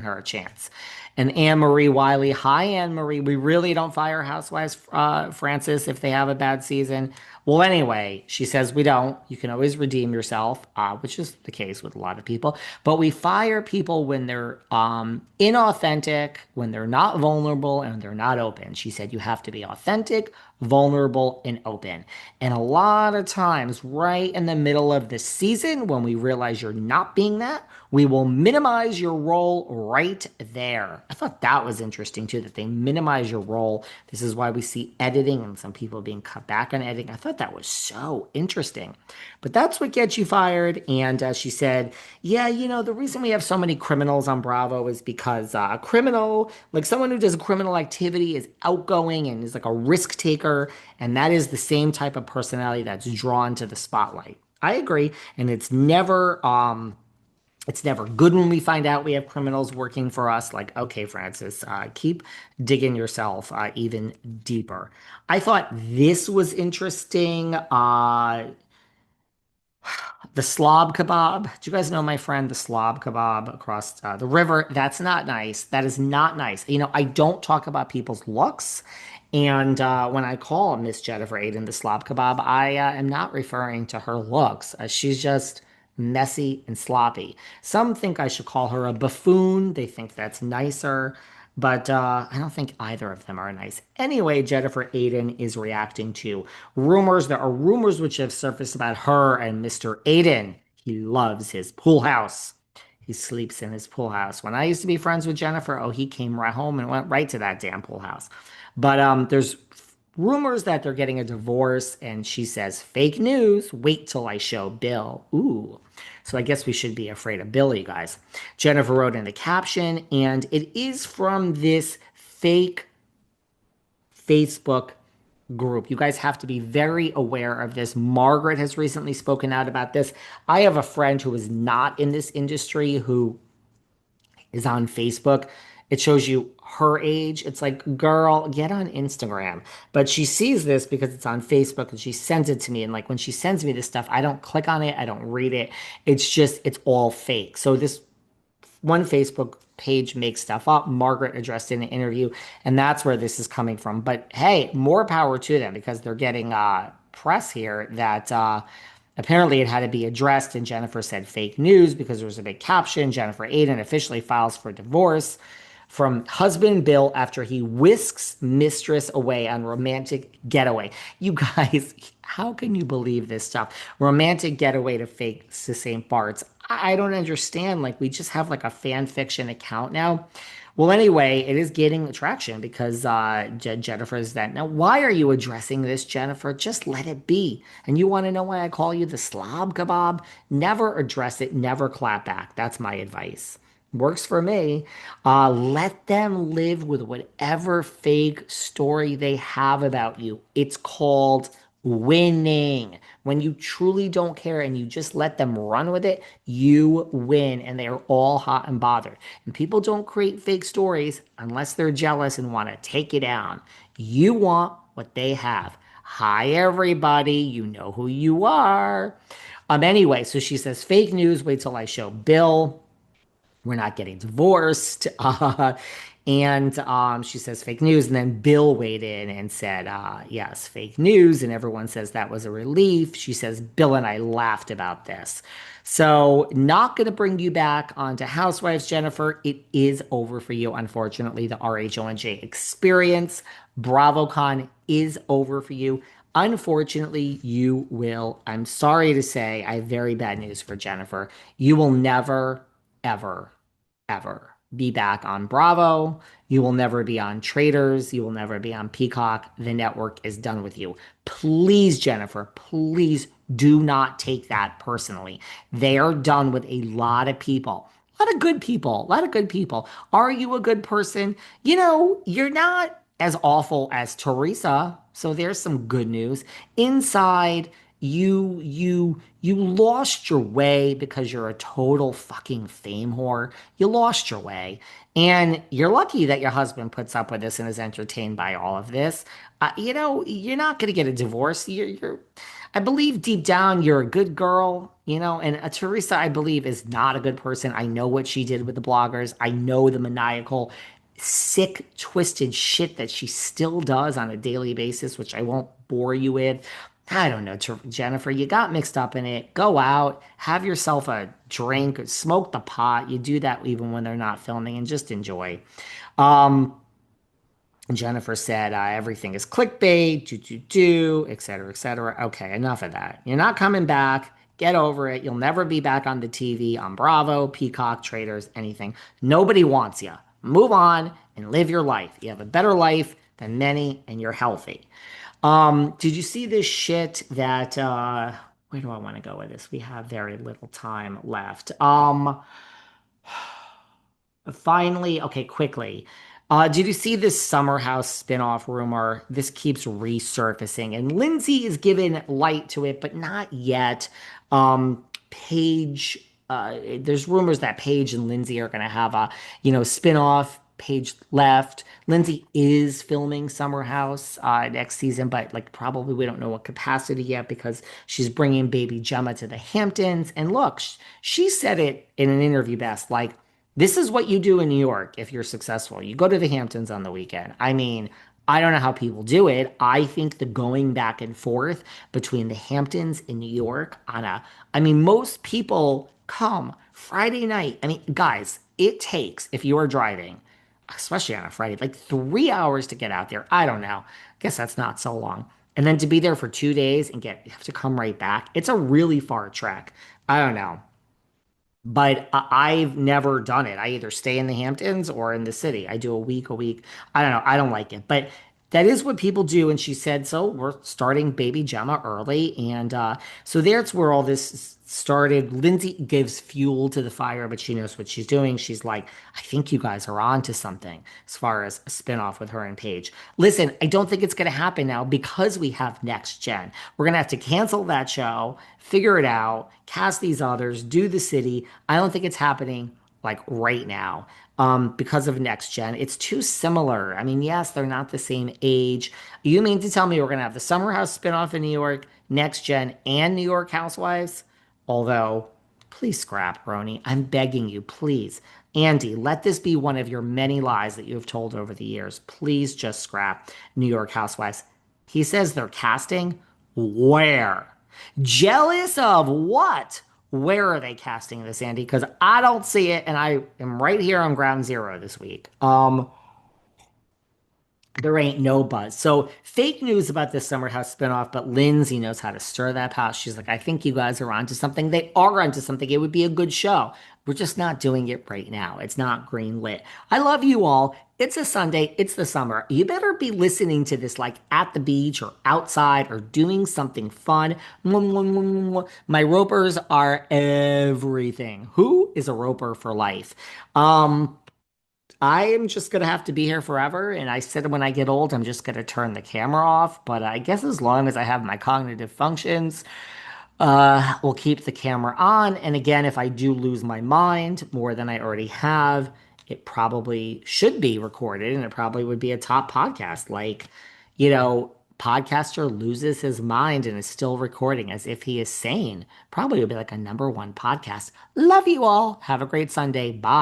her a chance. And Anne Marie Wiley, hi Anne Marie, we really don't fire housewives, Francis, if they have a bad season. Well, anyway, she says we don't. You can always redeem yourself, which is the case with a lot of people. But we fire people when they're inauthentic, when they're not vulnerable, and they're not open. She said you have to be authentic, vulnerable, and open. And a lot of times, right in the middle of the season, when we realize you're not being that, we will minimize your role right there. I thought that was interesting too, that they minimize your role. This is why we see editing and some people being cut back on editing. I thought that was so interesting. But that's what gets you fired. And she said, yeah, the reason we have so many criminals on Bravo is because criminal, like someone who does criminal activity, is outgoing and is like a risk taker. And that is the same type of personality that's drawn to the spotlight. I agree. And it's never good when we find out we have criminals working for us. Like, okay, Francis, keep digging yourself even deeper. I thought this was interesting. The slob kebab. Do you guys know my friend, the slob kebab across the river? That's not nice. That is not nice. I don't talk about people's looks. And when I call Miss Jennifer Aydin the slob kebab, I am not referring to her looks. She's just messy and sloppy. Some think I should call her a buffoon. They think that's nicer. But I don't think either of them are nice. Anyway, Jennifer Aydin is reacting to rumors. There are rumors which have surfaced about her and Mr. Aydin. He loves his pool house. He sleeps in his pool house. When I used to be friends with Jennifer, oh, he came right home and went right to that damn pool house. But there's rumors that they're getting a divorce, and she says, fake news. Wait till I show Bill. Ooh. So I guess we should be afraid of Bill, you guys. Jennifer wrote in the caption, and it is from this fake Facebook group. You guys have to be very aware of this. Margaret has recently spoken out about this. I have a friend who is not in this industry who is on Facebook. It shows you her age. It's like, girl, get on Instagram. But she sees this because it's on Facebook and she sends it to me. And like when she sends me this stuff, I don't click on it, I don't read it. It's all fake. So this one Facebook page makes stuff up. Margaret addressed in an interview, and that's where this is coming from. But hey, more power to them because they're getting press here that apparently it had to be addressed. And Jennifer said fake news because there was a big caption. Jennifer Aydin officially files for divorce from husband Bill after he whisks mistress away on romantic getaway. You guys, how can you believe this stuff? Romantic getaway to fake to St. Bart's. I don't understand. Like, we just have like a fan fiction account now. Well, anyway, it is gaining attraction because Jennifer is that. Now, why are you addressing this, Jennifer? Just let it be. And you want to know why I call you the slob kebab? Never address it, never clap back. That's my advice. Works for me. Let them live with whatever fake story they have about you. It's called winning. When you truly don't care and you just let them run with it, you win. And they are all hot and bothered. And people don't create fake stories unless they're jealous and want to take you down. You want what they have. Hi, everybody. You know who you are. Anyway, so she says fake news. Wait till I show Bill. We're not getting divorced. And she says fake news. And then Bill weighed in and said, yes, fake news. And everyone says that was a relief. She says, Bill and I laughed about this. So, not going to bring you back onto Housewives, Jennifer. It is over for you, unfortunately. The RHONJ experience, BravoCon is over for you. Unfortunately, you will. I'm sorry to say, I have very bad news for Jennifer. You will never ever, ever be back on Bravo. You will never be on Traders. You will never be on Peacock. The network is done with you. Please, Jennifer, please do not take that personally. They are done with a lot of people. A lot of good people. A lot of good people. Are you a good person? You're not as awful as Teresa. So there's some good news. Inside, You lost your way because you're a total fucking fame whore. You lost your way. And you're lucky that your husband puts up with this and is entertained by all of this. You're not going to get a divorce. I believe deep down you're a good girl, and Teresa, I believe, is not a good person. I know what she did with the bloggers. I know the maniacal, sick, twisted shit that she still does on a daily basis, which I won't bore you with. I don't know, Jennifer, you got mixed up in it. Go out, have yourself a drink, smoke the pot. You do that even when they're not filming and just enjoy. Um, Jennifer said everything is clickbait, et cetera, et cetera. Okay, enough of that. You're not coming back. Get over it. You'll never be back on the TV, on Bravo, Peacock, Traders, anything. Nobody wants you. Move on and live your life. You have a better life than many, and you're healthy. Did you see this shit that where do I want to go with this? We have very little time left. Finally, okay, quickly. Did you see this Summer House spinoff rumor? This keeps resurfacing, and Lindsay is giving light to it, but not yet. Paige, there's rumors that Paige and Lindsay are going to have a, spinoff. Paige left. Lindsay is filming Summer House next season, but like probably we don't know what capacity yet because she's bringing baby Gemma to the Hamptons. And look, she said it in an interview best, like, this is what you do in New York if you're successful. You go to the Hamptons on the weekend. I mean, I don't know how people do it. I think the going back and forth between the Hamptons and New York I mean, most people come Friday night. I mean, guys, it takes, if you are driving, especially on a Friday, like 3 hours to get out there. I don't know. I guess that's not so long. And then to be there for 2 days and have to come right back. It's a really far trek. I don't know. But I've never done it. I either stay in the Hamptons or in the city. I do a week. I don't know. I don't like it. But that is what people do. And she said, so we're starting baby Gemma early. And so that's where all this started. Lindsay gives fuel to the fire, but she knows what she's doing. She's like, I think you guys are on to something as far as a spinoff with her and Paige. Listen, I don't think it's going to happen now because we have Next Gen. We're going to have to cancel that show, figure it out, cast these others, do the city. I don't think it's happening like right now because of Next Gen. It's too similar. I mean, yes, they're not the same age. You mean to tell me we're going to have the Summer House spinoff in New York, Next Gen, and New York Housewives? Although, please scrap, Roni. I'm begging you, please. Andy, let this be one of your many lies that you have told over the years. Please just scrap New York Housewives. He says they're casting. Where? Jealous of what? Where are they casting this, Andy? Because I don't see it, and I am right here on ground zero this week. There ain't no buzz. So fake news about this Summer House spinoff, but Lindsay knows how to stir that pot. She's like, I think you guys are onto something. They are onto something. It would be a good show. We're just not doing it right now. It's not green lit. I love you all. It's a Sunday. It's the summer. You better be listening to this like at the beach or outside or doing something fun. My ropers are everything. Who is a roper for life? I am just gonna have to be here forever. And I said when I get old, I'm just gonna turn the camera off. But I guess as long as I have my cognitive functions, we'll keep the camera on. And again, if I do lose my mind more than I already have, it probably should be recorded and it probably would be a top podcast. Like, podcaster loses his mind and is still recording as if he is sane. Probably would be like a number one podcast. Love you all. Have a great Sunday. Bye.